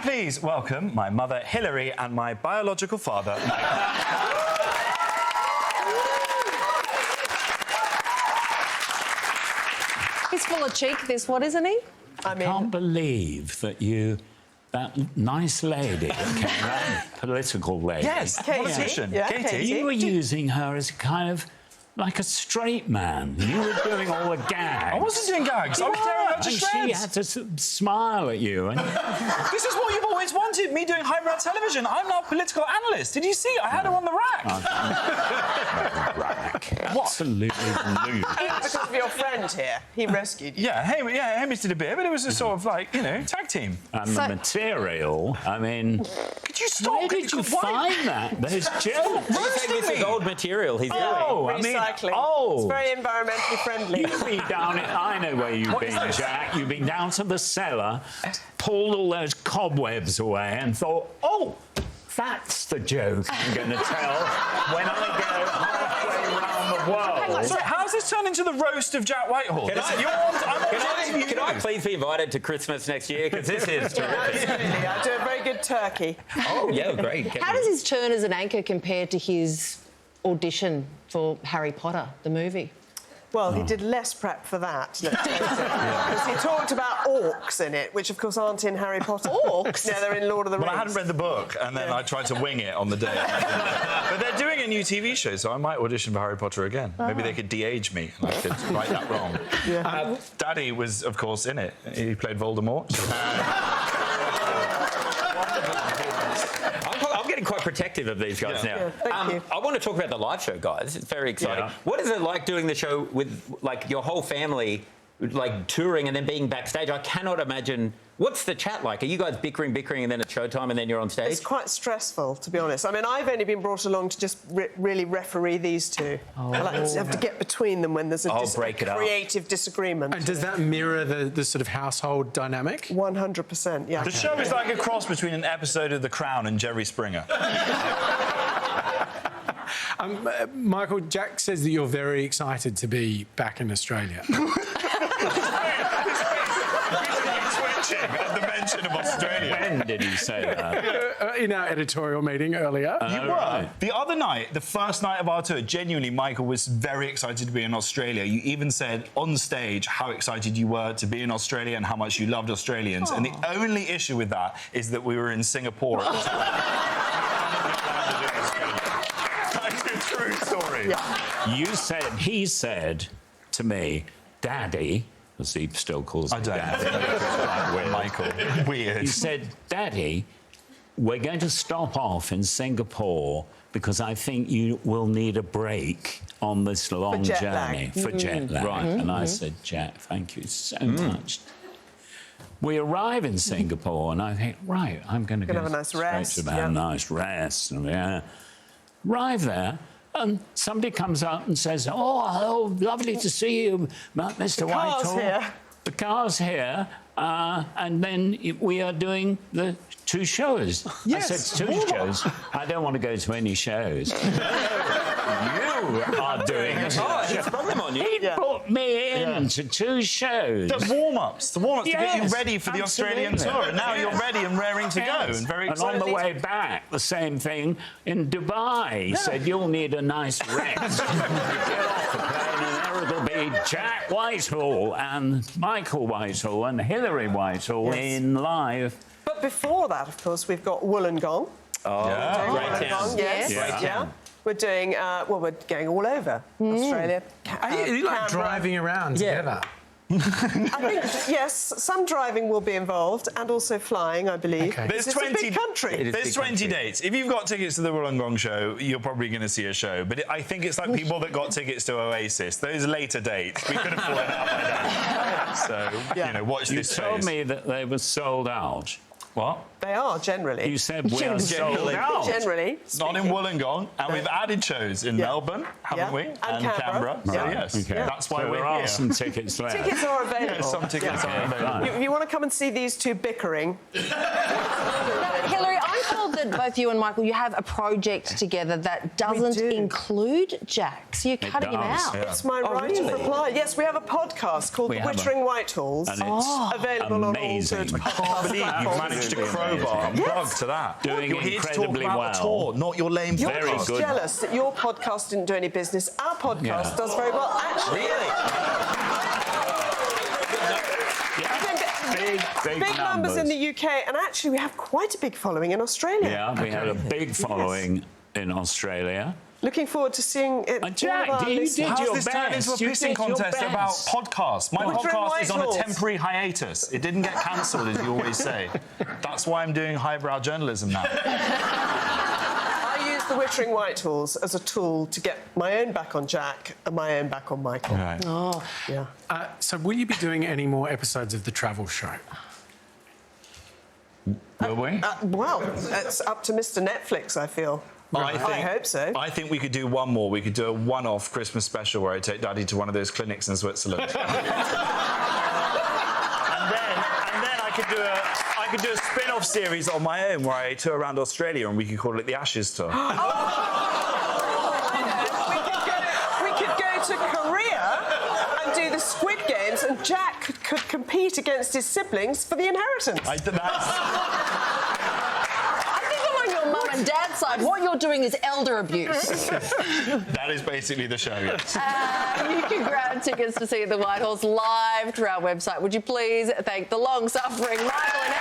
Please welcome my mother, Hilary, and my biological father, Michael. He's full of cheek, this one, isn't he? I can't believe that that nice lady that came around, political lady. Yes, politician. Yeah, Katie. You were using her as a kind of, like a straight man. You were doing all the gags. I wasn't doing gags. I was tearing her to And shreds. she had to smile at you. And This is what you've always wanted, me doing highbrow television. I'm now a political analyst. Did you see? I had her on the rack. Absolutely blue. Because of your friend here, he rescued you. Yeah, Hamish did a bit, but it was a sort of like, you know, tag team. And the material, I mean... Could you stop? Where did you find that? Those jokes? This is old material he's doing. I mean, Recycling. It's very environmentally friendly. You've been down it. I know where you've been, Jack. You've been down to the cellar, pulled all those cobwebs away and thought, oh, that's the joke I'm going to tell when I go halfway around the world. Sorry, how's this turned into the roast of Jack Whitehall? Can I please be invited to Christmas next year? Because this is terrific. Absolutely. I do a very good turkey. Oh, yeah, great. How does his turn as an anchor compare to his audition for Harry Potter, the movie? Well, he did less prep for that, let's face it. Because he talked about orcs in it, which, of course, aren't in Harry Potter. Orcs? Yeah, they're in Lord of the Rings. Well, I hadn't read the book, and then I tried to wing it on the day. But they're doing a new TV show, so I might audition for Harry Potter again. Maybe they could de-age me, and I could right that wrong. Yeah. Daddy was, of course, in it. He played Voldemort. I'm getting quite protective of these guys now. Yeah, thank you. I want to talk about the live show, guys. It's very exciting. Yeah. What is it like doing the show with, like, your whole family, like, touring and then being backstage? I cannot imagine... What's the chat like? Are you guys bickering, and then it's showtime and then you're on stage? It's quite stressful, to be honest. I mean, I've only been brought along to just really referee these two. I like to have to get between them when there's a break it up. creative disagreement. And does that mirror the sort of household dynamic? 100%, yeah. The show is like a cross between an episode of The Crown and Jerry Springer. Michael, Jack says that you're very excited to be back in Australia. At the mention of Australia. When did he say that? In our editorial meeting earlier. You were. The other night, the first night of our tour, genuinely, Michael was very excited to be in Australia. You even said on stage how excited you were to be in Australia and how much you loved Australians. And the only issue with that is that we were in Singapore at the time. That's a true story. Yeah. He said to me, Daddy, as he still calls me Daddy. Michael. Weird. He said, Daddy, we're going to stop off in Singapore because I think you will need a break on this long jet journey lag. for jet lag. Right. And I said, Jack, thank you so much. We arrive in Singapore and I think, right, I'm going to go have a nice rest, to have a nice rest. And arrive there. And somebody comes up and says, oh, lovely to see you, Mr. Whitehall. Car's here. The car's here. And then we are doing the 2 shows. Yes. I said, 2 shows? I don't want to go to any shows. You are doing a show. It's sprung them on you. He put me in to 2 shows. The warm-ups to get you Yes, ready for the Australian absolutely. tour. And now you're ready and raring to go and very excited. And on the way back, the same thing in Dubai. He said, you'll need a nice rest. Get off the plane and there it'll be Jack Whitehall and Michael Whitehall and Hilary Whitehall in live. But before that, of course, we've got Wollongong. Yeah. Great town. Yes. Yeah. Yeah. We're doing, we're going all over Australia. Are you like Canberra. driving around together? I think, yes, some driving will be involved and also flying, I believe. Okay. There's It's 20 a big country. There's 20 dates. If you've got tickets to the Wollongong show, you're probably going to see a show. But I think it's like people that got tickets to Oasis. Those later dates, we could have fallen out by now. So, you know, watch You this told space. me that they were sold out. What? They are, generally. You said we are sold Generally. out. Generally. Not in Wollongong, and we've added shows in Melbourne, haven't we? And Canberra. So, Yeah. yes, Okay. that's why So we're there are here. some tickets left. Tickets are available. Yeah, some tickets are available. If you want to come and see these 2 bickering... Hilary, I'm told that both both you and Michael, you have a project together that doesn't do. include Jack, so you're cutting him does, out. yeah. It's my right really? of reply. Yes, we have a podcast called We The have Whittering Whitehalls. And it's Available amazing. on all good I can't believe you've managed to crowbar and plug to that. Doing You're here to talk incredibly about the well. tour, not your lame You're Very just good. jealous that your podcast didn't do any business. Our podcast does very well, actually. Big numbers in the UK, and actually we have quite a big following in Australia. Yeah, we had a big following in Australia. Looking forward to seeing it. And Jack, all of our you listeners. did How's your this turned into a best. You pissing did your contest best. about podcasts? My Whittering podcast is on a Whitehall. temporary hiatus. It didn't get cancelled, as you always say. That's why I'm doing highbrow journalism now. I use the Whittering Whitehalls as a tool to get my own back on Jack and my own back on Michael. Right. Oh, Yeah. So will you be doing any more episodes of The Travel Show? Will we? Well, it's up to Mr. Netflix, I feel. I hope so. I think we could do one more. We could do a one-off Christmas special where I take Daddy to one of those clinics in Switzerland. and then I could do a spin-off series on my own where I tour around Australia and we could call it the Ashes Tour. We could go to Korea and do the Squid Games, and Jack could compete against his siblings for the inheritance. I think among your mum and dad's side, what you're doing is elder abuse. That is basically the show, yes. You can grab tickets to see the Whitehall's live to our website. Would you please thank the long-suffering Michael and